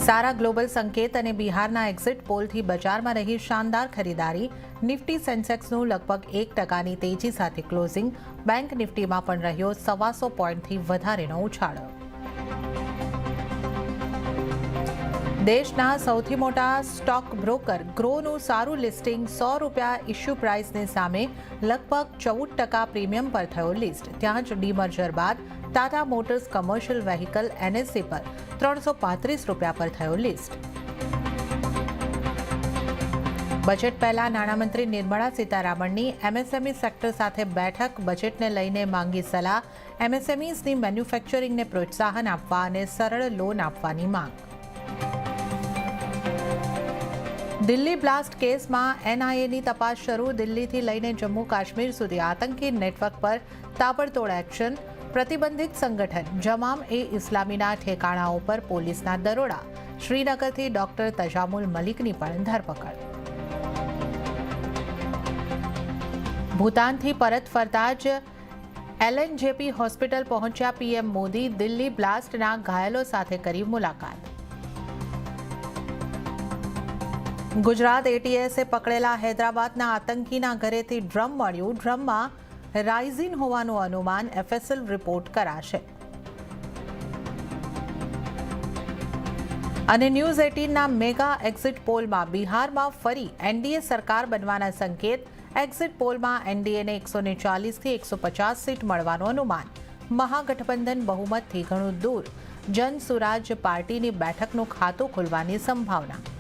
સારા global સંકેત અને બિહારના એક્ઝિટ પોલથી બજારમાં રહી શાનદાર ખરીદારી. નિફ્ટી સેન્સેક્સનું લગભગ 1% તેજી સાથે ક્લોઝિંગ. બેંક નિફ્ટીમાં પણ રહ્યો 125 પોઈન્ટથી વધારેનો ઉછાળો. દેશના સૌથી મોટા સ્ટોક બ્રોકર ગ્રોનું સારું લિસ્ટિંગ. ₹100 ઇશ્યુ પ્રાઇસની સામે લગભગ 14% પ્રીમિયમ પર થયો લિસ્ટ. ત્યાં જ ડીમર્જર બાદ Tata motors commercial vehicle NSE પર ₹335 પર થયો લિસ્ટ. બજેટ પહેલા નાણામંત્રી નિર્મળા સીતારામનની MSME સેક્ટર સાથે બેઠક. બજેટને લઈને માંગી સલાહ. MSMEsની મેન્યુફેક્ચરિંગને પ્રોત્સાહન આપવા અને સરળ લોન આપવાની માંગ. દિલ્હી બ્લાસ્ટ કેસમાં NIAની તપાસ શરૂ. દિલ્હીથી લઈને જમ્મુ કાશ્મીર સુધી આતંકી નેટવર્ક પર તાબડતોડ એક્શન. પ્રતિબંધિત સંગઠન જમામ-એ-ઇસ્લામીના ઠેકાણાઓ પર પોલીસના દરોડા. શ્રીનગરથી ડોક્ટર તજામુલ મલિકની પણ ધરપકડ. ભૂતાનથી પરત ફરતા જ LNJP હોસ્પિટલ પહોંચ્યા PM મોદી. દિલ્હી બ્લાસ્ટના ઘાયલો સાથે કરી મુલાકાત. ગુજરાત ATSએ પકડેલા હૈદરાબાદના આતંકીના ઘરેથી ડ્રમ મળ્યું. ડ્રમમાં રાઇઝિન હોવાનું અનુમાન. FSL રિપોર્ટ કરાશે. અને ન્યૂઝ 18ના મેગા એક્ઝિટ પોલમાં બિહારમાં ફરી NDA સરકાર બનવાના સંકેત. એક્ઝિટ પોલમાં NDAને 140થી 150 સીટ મળવાનું અનુમાન. મહાગઠબંધન બહુમતથી ઘણું દૂર. જન સુરાજ પાર્ટીની બેઠકનું ખાતું ખુલવાની સંભાવના.